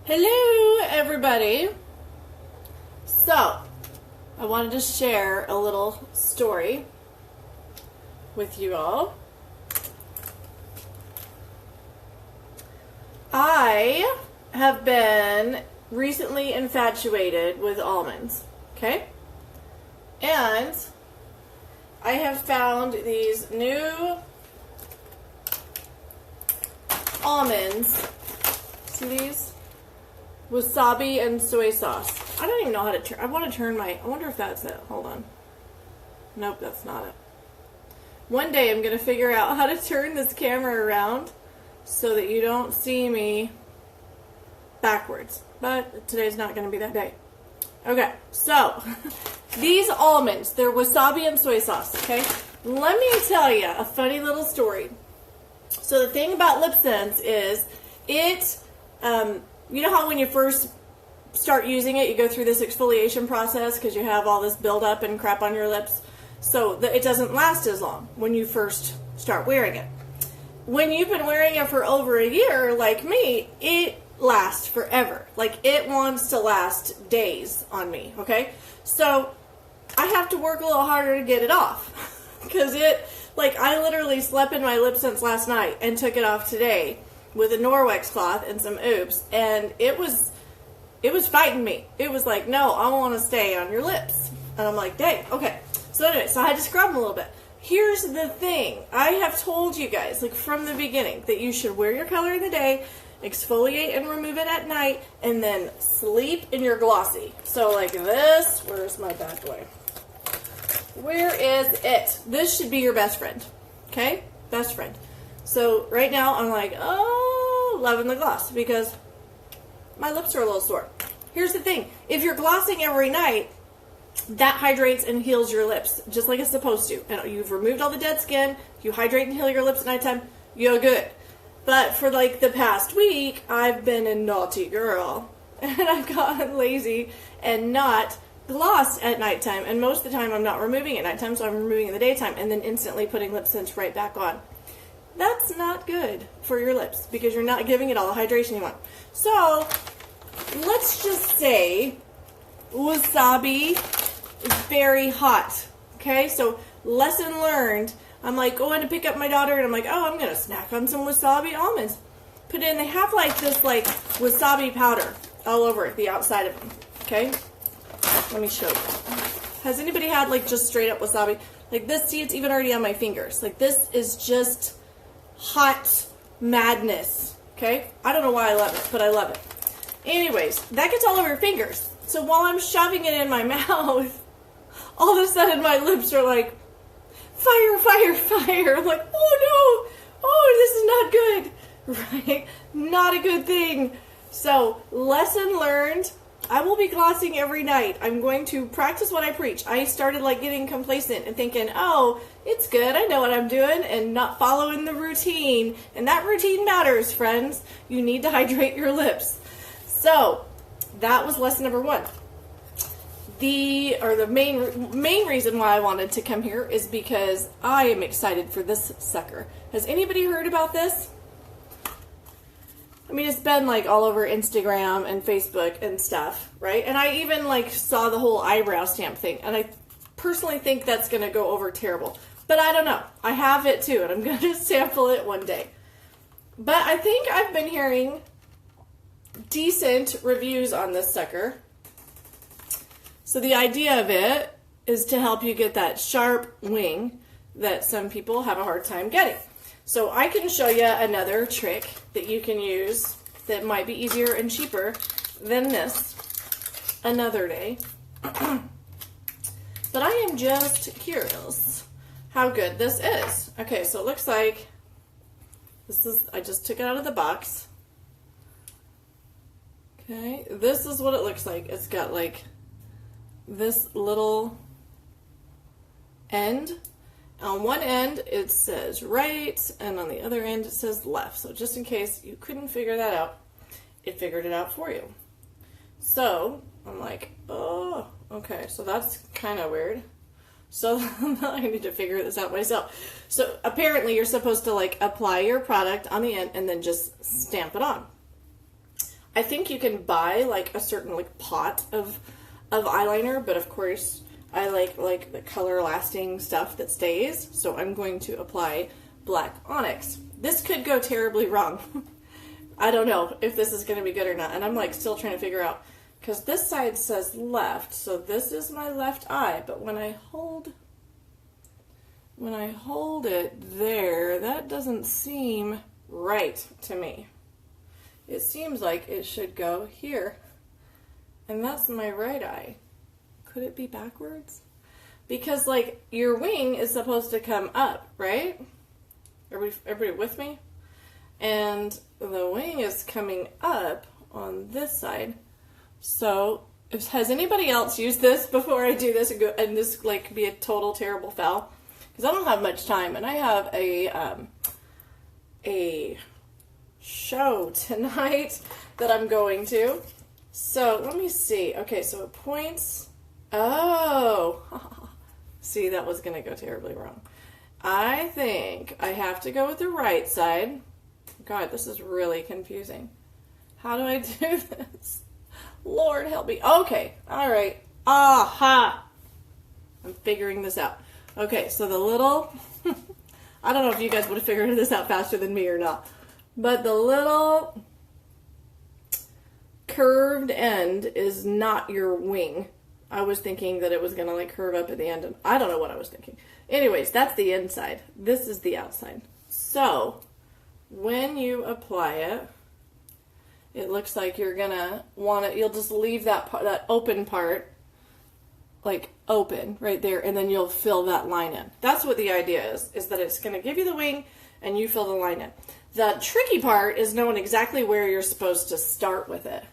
Hello, everybody. So, I wanted to share a little story with you all. I have been recently infatuated with almonds, okay? And I have found these new almonds. See these? Wasabi and soy sauce. I don't even know how to turn. I want to turn my. I wonder if that's it. Hold on. Nope, that's not it. One day I'm going to figure out how to turn this camera around so that you don't see me backwards. But today's not going to be that day. Okay, so these almonds, they're wasabi and soy sauce, okay? Let me tell you a funny little story. So the thing about Lipsense is it, you know how when you first start using it, you go through this exfoliation process because you have all this buildup and crap on your lips? So it doesn't last as long when you first start wearing it. When you've been wearing it for over a year, like me, it lasts forever. Like, it wants to last days on me, okay? So I have to work a little harder to get it off because I literally slept in my Lipsense last night and took it off today with a Norwex cloth and some oops, and it was fighting me. It was like, no, I want to stay on your lips. And I'm like, dang, okay. So anyway, so I had to scrub them a little bit. Here's the thing. I have told you guys, like from the beginning, that you should wear your color in the day, exfoliate and remove it at night, and then sleep in your glossy. So like this, where's my bad boy? Where is it? This should be your best friend, okay? Best friend. So right now I'm like, oh, loving the gloss because my lips are a little sore. Here's the thing. If you're glossing every night, that hydrates and heals your lips just like it's supposed to. And you've removed all the dead skin, you hydrate and heal your lips at nighttime, you're good. But for like the past week, I've been a naughty girl. And I've gotten lazy and not glossed at nighttime. And most of the time I'm not removing it at nighttime, so I'm removing it in the daytime and then instantly putting Lipsense right back on. That's not good for your lips because you're not giving it all the hydration you want. So, let's just say wasabi is very hot. Okay, so lesson learned. I'm like going to pick up my daughter and I'm like, oh, I'm going to snack on some wasabi almonds. Put it in, they have like this like wasabi powder all over the outside of them. Okay, let me show you. Has anybody had like just straight up wasabi? Like this, see, it's even already on my fingers. Like this is just hot madness, okay? I don't know why I love it, but I love it. Anyways, that gets all over your fingers. So while I'm shoving it in my mouth, all of a sudden my lips are like, fire, fire, fire. I'm like, oh no, oh, this is not good, right? Not a good thing. So, lesson learned. I will be glossing every night. I'm going to practice what I preach. I started like getting complacent and thinking, oh, it's good. I know what I'm doing and not following the routine. And that routine matters, friends. You need to hydrate your lips. So that was lesson number one. The main reason why I wanted to come here is because I am excited for this sucker. Has anybody heard about this? I mean, it's been like all over Instagram and Facebook and stuff, right? And I even like saw the whole eyebrow stamp thing. And I personally think that's going to go over terrible. But I don't know. I have it too, and I'm going to sample it one day. But I think I've been hearing decent reviews on this sucker. So the idea of it is to help you get that sharp wing that some people have a hard time getting. So I can show you another trick that you can use that might be easier and cheaper than this another day. But I am just curious how good this is. Okay, so it looks like this is, I just took it out of the box. Okay, this is what it looks like. It's got like this little end. On one end, it says right, and on the other end, it says left. So just in case you couldn't figure that out, it figured it out for you. So I'm like, oh, okay, so that's kind of weird. So I need to figure this out myself. So apparently you're supposed to like apply your product on the end and then just stamp it on. I think you can buy like a certain like pot of eyeliner, but of course I like the color lasting stuff that stays. So I'm going to apply black onyx. This could go terribly wrong. I don't know if this is going to be good or not. And I'm like still trying to figure out, because this side says left. So this is my left eye. But when I hold it there, that doesn't seem right to me. It seems like it should go here. And that's my right eye. Could it be backwards? Because like your wing is supposed to come up, right? Everybody with me? And the wing is coming up on this side. So has anybody else used this before I do this and this like be a total terrible foul? Because I don't have much time, and I have a show tonight that I'm going to. So let me see. Okay, so it points. Oh, see, that was going to go terribly wrong. I think I have to go with the right side. God, this is really confusing. How do I do this? Lord help me. Okay, all right. Aha! I'm figuring this out. Okay, so the little, I don't know if you guys would have figured this out faster than me or not, but the little curved end is not your wing. I was thinking that it was going to like curve up at the end, and I don't know what I was thinking. Anyways, that's the inside. This is the outside. So when you apply it, it looks like you're going to want it, you'll just leave that open part like open right there, and then you'll fill that line in. That's what the idea is that it's going to give you the wing and you fill the line in. The tricky part is knowing exactly where you're supposed to start with it.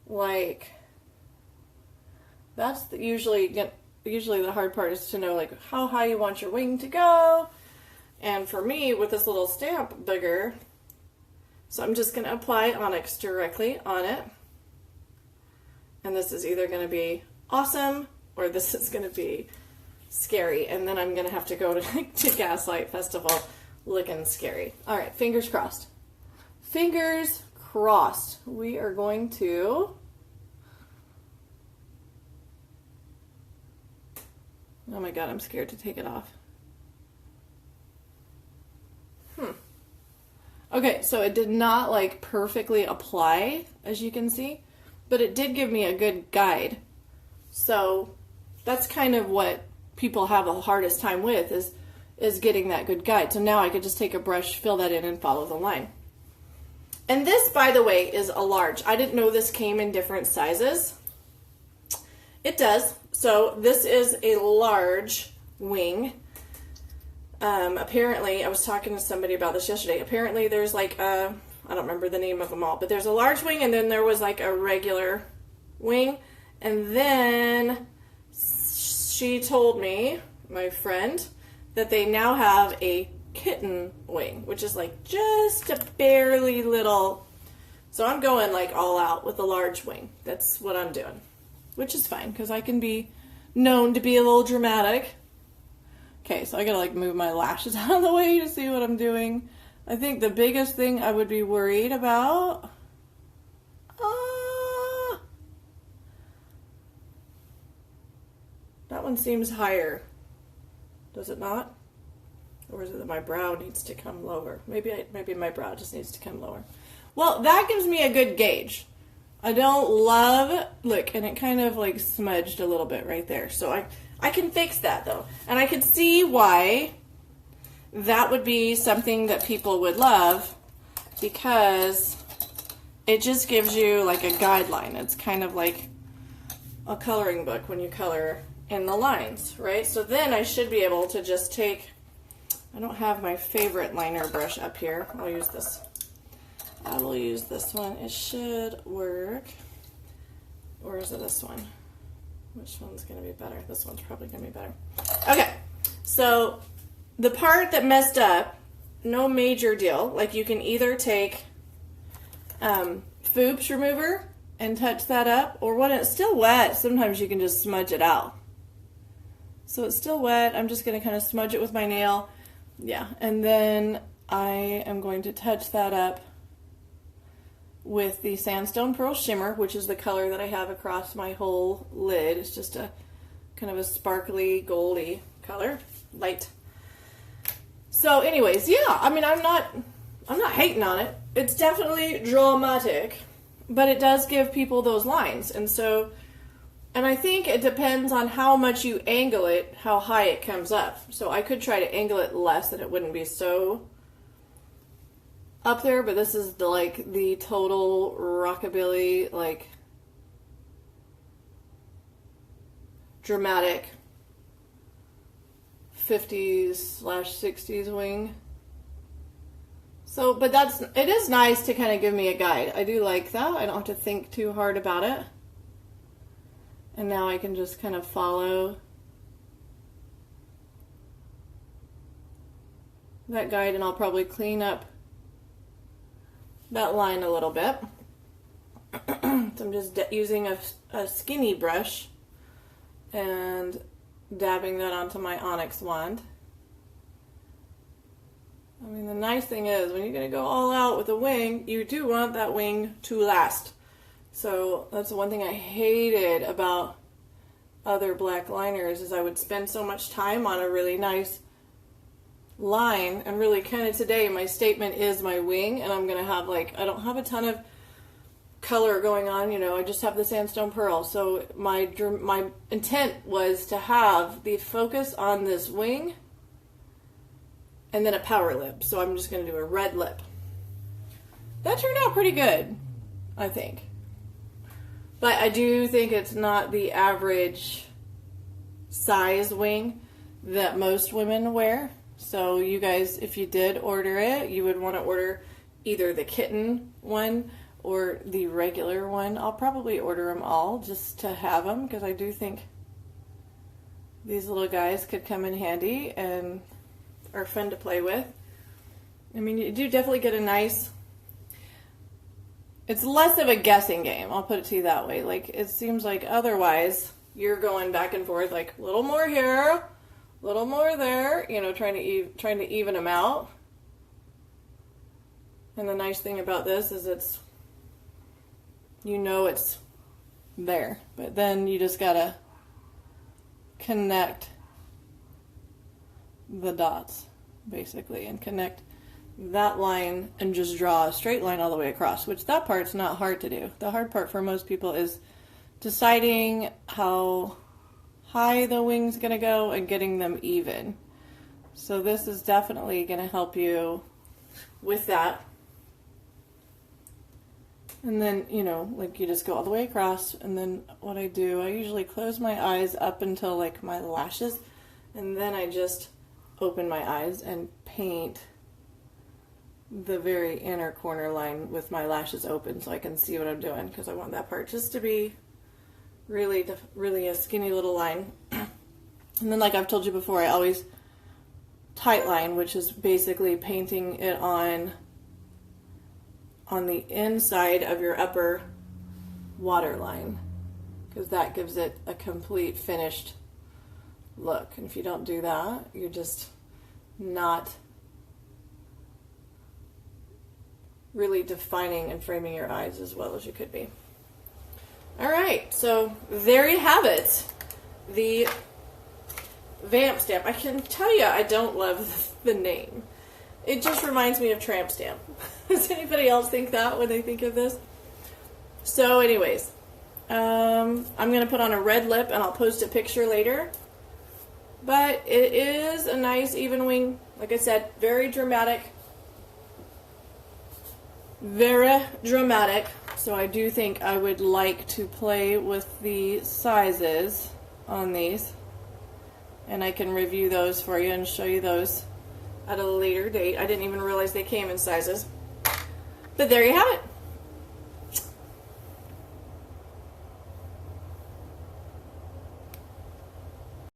Like, that's usually the hard part, is to know like how high you want your wing to go. And for me, with this little stamp bigger, so I'm just going to apply onyx directly on it. And this is either going to be awesome or this is going to be scary. And then I'm going to have to go to Gaslight Festival looking scary. All right, fingers crossed. Fingers crossed. We are going to... Oh my God, I'm scared to take it off. Okay, so it did not like perfectly apply, as you can see, but it did give me a good guide. So that's kind of what people have the hardest time with, is getting that good guide. So now I could just take a brush, fill that in, and follow the line. And this, by the way, is a large. I didn't know this came in different sizes. It does. So this is a large wing. Apparently, I was talking to somebody about this yesterday. Apparently, there's like I don't remember the name of them all, but there's a large wing, and then there was like a regular wing. And then she told me, my friend, that they now have a kitten wing, which is like just a barely little. So I'm going like all out with the large wing. That's what I'm doing, which is fine because I can be known to be a little dramatic. Okay, so I gotta like move my lashes out of the way to see what I'm doing. I think the biggest thing I would be worried about, that one seems higher. Does it not? Or is it that my brow needs to come lower? Maybe my brow just needs to come lower. Well, that gives me a good gauge. I don't love, look, and it kind of like smudged a little bit right there. So I can fix that though. And I can see why that would be something that people would love, because it just gives you like a guideline. It's kind of like a coloring book when you color in the lines, right? So then I should be able to just take, I don't have my favorite liner brush up here. I'll use this. I will use this one. It should work. Or is it this one? Which one's going to be better? This one's probably going to be better. Okay, so the part that messed up, no major deal. Like you can either take Foops remover and touch that up, or when it's still wet, sometimes you can just smudge it out. So it's still wet. I'm just going to kind of smudge it with my nail. Yeah, and then I am going to touch that up with the Sandstone Pearl Shimmer, which is the color that I have across my whole lid. It's just a kind of a sparkly, goldy color, light. So anyways, yeah, I mean, I'm not hating on it. It's definitely dramatic, but it does give people those lines. And I think it depends on how much you angle it, how high it comes up. So I could try to angle it less and it wouldn't be so up there, but this is the total rockabilly, like, dramatic 50s/60s wing. So, but it is nice to kind of give me a guide. I do like that. I don't have to think too hard about it. And now I can just kind of follow that guide, and I'll probably clean up that line a little bit. So I'm just using a skinny brush and dabbing that onto my onyx wand. I mean, the nice thing is when you're going to go all out with a wing, you do want that wing to last. So that's the one thing I hated about other black liners, is I would spend so much time on a really nice line, and really kind of today my statement is my wing, and I'm gonna have I don't have a ton of color going on, I just have the Sandstone Pearl. So my intent was to have the focus on this wing and then a power lip. So I'm just gonna do a red lip. That turned out pretty good, I think. But I do think it's not the average size wing that most women wear. So you guys, if you did order it, you would want to order either the kitten one or the regular one. I'll probably order them all just to have them, because I do think these little guys could come in handy and are fun to play with. I mean, you do definitely get a nice... It's less of a guessing game, I'll put it to you that way. It seems like otherwise you're going back and forth, a little more here, little more there, trying to even them out. And the nice thing about this is it's there, but then you just gotta connect the dots, basically, and connect that line and just draw a straight line all the way across, which that part's not hard to do. The hard part for most people is deciding how high the wing's going to go and getting them even. So this is definitely going to help you with that. And then, you just go all the way across, and then what I do, I usually close my eyes up until my lashes, and then I just open my eyes and paint the very inner corner line with my lashes open so I can see what I'm doing, because I want that part just to be really a skinny little line. And then, like I've told you before, I always tight line, which is basically painting it on the inside of your upper waterline, because that gives it a complete finished look. And if you don't do that, you're just not really defining and framing your eyes as well as you could be. Alright, so there you have it. The Vamp stamp. I can tell you I don't love the name. It just reminds me of Tramp Stamp. Does anybody else think that when they think of this? So anyways, I'm going to put on a red lip and I'll post a picture later. But it is a nice even wing. Like I said, very dramatic. Very dramatic. So I do think I would like to play with the sizes on these. And I can review those for you and show you those at a later date. I didn't even realize they came in sizes. But there you have it.